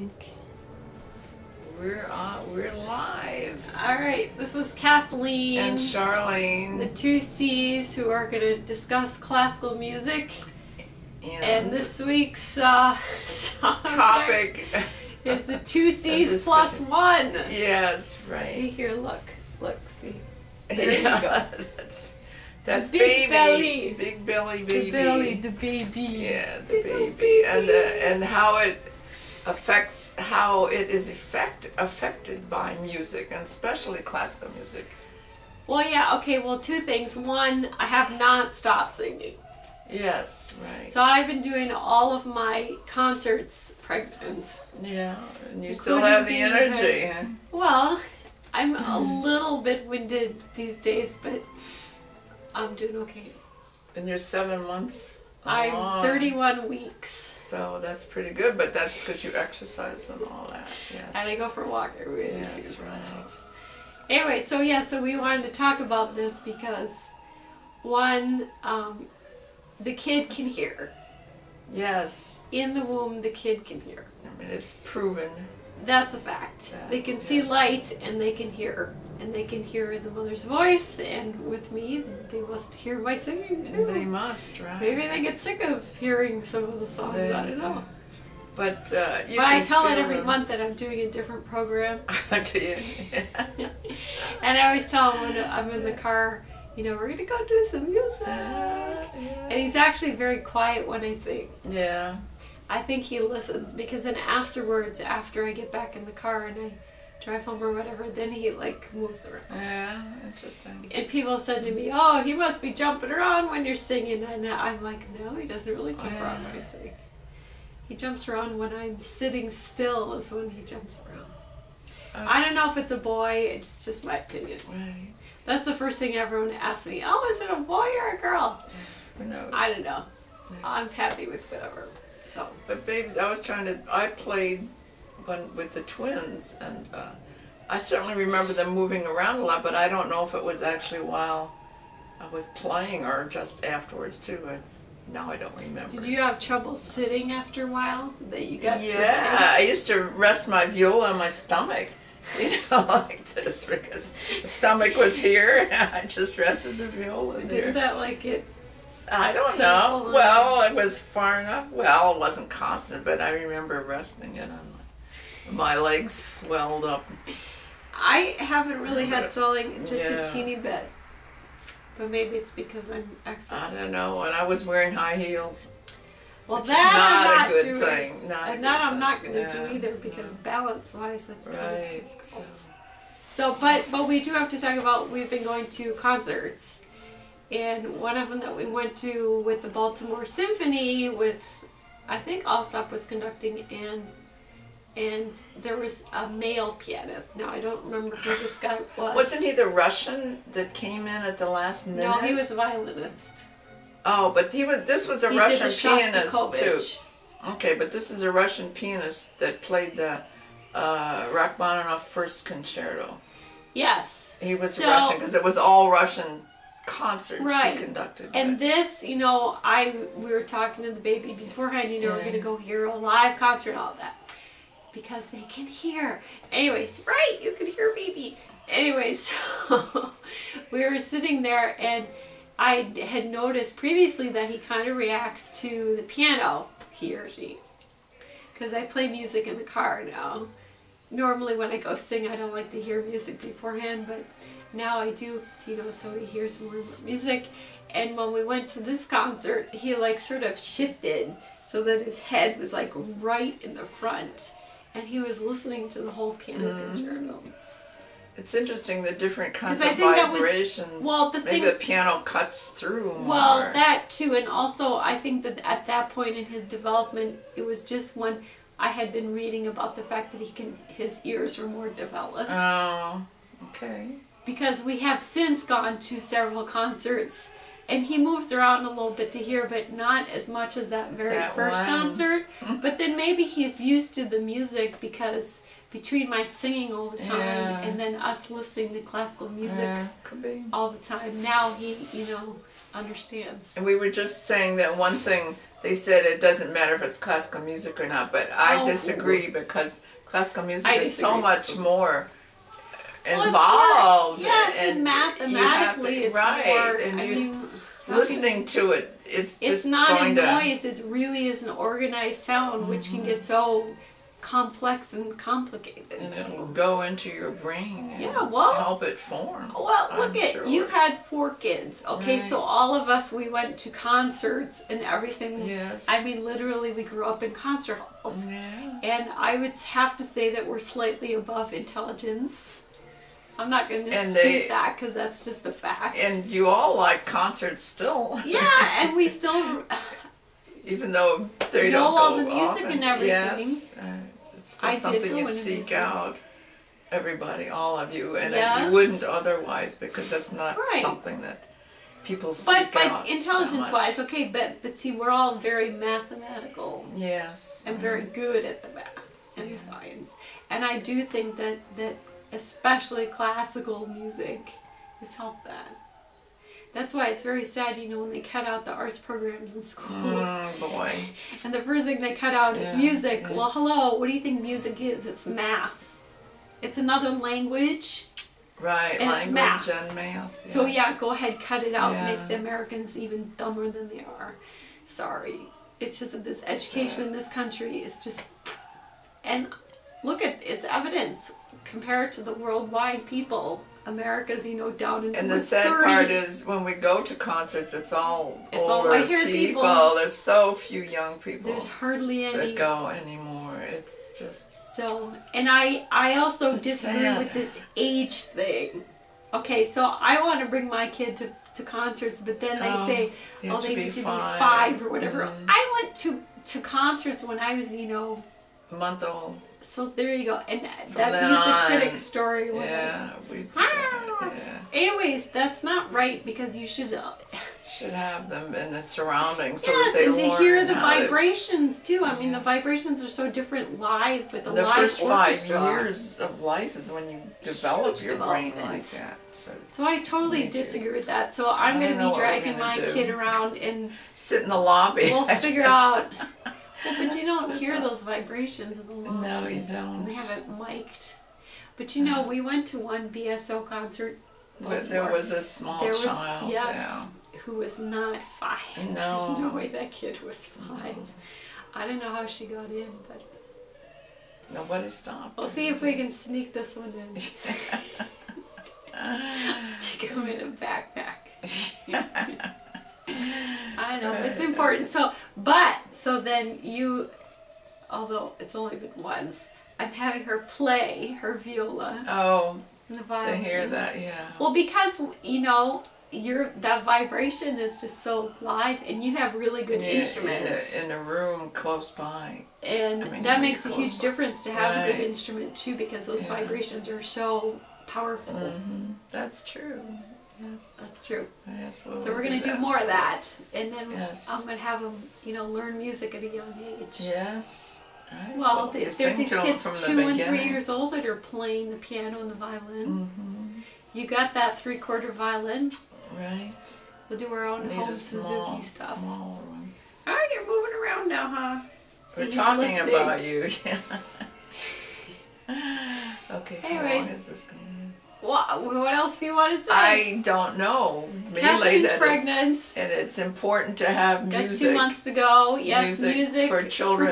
think. We're live. All right, this is Kathleen And Charlene. the two C's who are going to discuss classical music. And this week's topic is the two C's plus one. Yes, right. See here, look, see. There you go. That's big baby. Belly. Big belly baby. The baby. Yeah, the baby. And how it affects, how it is affected by music, and especially classical music. Well, yeah, okay, well, two things. One, I have not stopped singing. Yes, right. So I've been doing all of my concerts pregnant. Yeah, and you still have the energy. Huh? Well, I'm a little bit winded these days, but I'm doing okay. And you're 7 months I'm along. 31 weeks. So that's pretty good, but that's because you exercise and all that. Yes. And I go for a walk every day. Yes, too. right. Anyway, so we wanted to talk about this because, one, the kid can hear. Yes. In the womb, the kid can hear. I mean, it's proven. That's a fact. They can see light and they can hear. And they can hear the mother's voice, and with me, they must hear my singing too. They must, right? Maybe they get sick of hearing some of the songs, I don't know. But I tell it every month that I'm doing a different program. Do you? And I always tell him when I'm in the car, you know, we're going to go do some music. And he's actually very quiet when I sing. Yeah. I think he listens, because then afterwards, after I get back in the car and I drive home or whatever, then he like moves around. Yeah, interesting. And people said to me, oh, he must be jumping around when you're singing. And I'm like, no, he doesn't really jump around when I sing. He jumps around when I'm sitting still is when he jumps around. I don't know if it's a boy, it's just my opinion. Right. That's the first thing everyone asks me, oh, is it a boy or a girl? Who knows? I don't know. Yes. I'm happy with whatever. So. But babes, I played with the twins, and I certainly remember them moving around a lot, but I don't know if it was actually while I was playing or just afterwards too. Now I don't remember. Did you have trouble sitting after a while that you got? Yeah, I used to rest my viola on my stomach, you know, like this, because the stomach was here. I just rested the viola there. Did that like it? I don't know. Well, it was far enough. Well, it wasn't constant, but I remember resting it on my legs swelled up. I haven't really had swelling, just a teeny bit. But maybe it's because I'm exercising. I don't know. And I was wearing high heels. Well, which that is not a good thing. And that I'm not going to do either, because balance-wise, that's kind of difficult. So, but we do have to talk about, we've been going to concerts. And one of them that we went to with the Baltimore Symphony with, I think Alsop was conducting, and there was a male pianist. Now, I don't remember who this guy was. Wasn't he the Russian that came in at the last minute? No, he was a violinist. Oh, but this was a Russian pianist too. Okay, but this is a Russian pianist that played the Rachmaninov First Concerto. Yes. He was Russian, because it was all Russian concerts she conducted. And this, you know, we were talking to the baby beforehand, you know, we're going to go hear a live concert and all that. Because they can hear. Anyways, right, you can hear baby. Anyways, so we were sitting there, and I had noticed previously that he kind of reacts to the piano, he or she. Because I play music in the car now. Normally when I go sing, I don't like to hear music beforehand, but now I do, you know, so he hears more and more music. And when we went to this concert, he like sort of shifted so that his head was like right in the front. And he was listening to the whole piano concerto. It's interesting, the different kinds of vibrations. Maybe the piano cuts through more. Well, that too, and also I think that at that point in his development, it was just when I had been reading about the fact that his ears were more developed. Oh, okay. Because we have since gone to several concerts, and he moves around a little bit to hear, but not as much as that first concert. But then maybe he's used to the music, because between my singing all the time and then us listening to classical music all the time, now he, you know, understands. And we were just saying that one thing they said it doesn't matter if it's classical music or not, but I Oh, disagree because classical music I is so disagree. much more Well, involved. yes, and and mathematically, it's right, more. and I you mean, how listening to it, it's just it's not going a to. noise. It really is an organized sound, which can get so complex and complicated. And So. it'll go into your brain and Yeah, well- help it form. Well, look I'm at sure. you had 4 kids. Okay, Right. so all of us, we went to concerts and everything. Yes. I mean, literally, we grew up in concert halls. Yeah. And I would have to say that we're slightly above intelligence. I'm not going to And dispute that because that's just a fact. And you all like concerts still. yeah, and we still Even though they know don't go all the music often. and everything. Yes. It's still I did something go you into seek music. out. Everybody, all of you. And Yes. you wouldn't otherwise because that's not Right. something that people seek out. But intelligence-wise, that much. okay, but see, we're all very mathematical. Yes. I'm very good at the math and the science. And I do think that especially classical music has helped that. That's why it's very sad, when they cut out the arts programs in schools. Boy. And the first thing they cut out is Yeah, music. yes. Well, hello, what do you think music is? It's math. It's another language. Right, And it's language math. and math. So yes. yeah, go ahead, cut it out. Yeah. Make the Americans even dumber than they are. Sorry. It's just that this education in this country is just... And look at its evidence compared to the worldwide people. America's, down in And the sad 30. part is when we go to concerts, it's all It's all older white-haired people. people. There's so few young people There's hardly any. that go anymore. It's just So, and I also It's disagree sad. with this age thing. Okay, so I want to bring my kid to concerts, but then they say, you have to they be need to be 5. 5 or whatever. Mhm. I went to concerts when I was, a month old. so there you go. And From that then music on, critic story. Yeah, we did Ah! that, yeah. Anyways, that's not right because you should. Should have them in the surroundings so Yes, that they and to learn hear the how to- vibrations too. I mean, the Yes. vibrations are so different live with a The live first 5 orchestra. years of life is when you develop Huge your brain development. like that. So So I totally Me too. disagree with that. So I I'm going don't know to be what we're dragging gonna my do. kid around and sit in the lobby. we'll I figure guess. out. Well, but you don't What's hear that? those vibrations in the lobby. No, you don't. They have it mic'd. But we went to one BSO concert. But there Baltimore. was a small There was, child. yes, who was not 5. No. There's no way that kid was 5. I don't know how she got in, but Yeah. Nobody stopped. we'll see if we can sneak this one in. Stick him in a backpack. I know, it's important. So then although it's only been once, I'm having her play her viola Oh, and the to violin. hear that, yeah. Well, because that vibration is just so live, and you have really good And instruments, in a room close by. and I mean, that you're makes a close huge by. difference to have a good Right. instrument too, because those Yeah. vibrations are so powerful. That's true. Yes. That's true. Yes. So we're gonna do more of that, and then Yes. I'm gonna have them, learn music at a young age. Yes. Right. Well, You there's sing these to 'em kids from the 2 and 3 beginning. years old that are playing the piano and the violin. Mm-hmm. You got that 3/4 violin. Right. We'll do our own Need home a Suzuki stuff. small one. Oh, you're moving around now, huh? See, We're he's talking listening. about you. Okay. How long Anyways. is this going? What else do you want to say? I don't know. Mainly Kathleen's that pregnant. and it's important to have Got music. 2 months to go. Yes, music for children.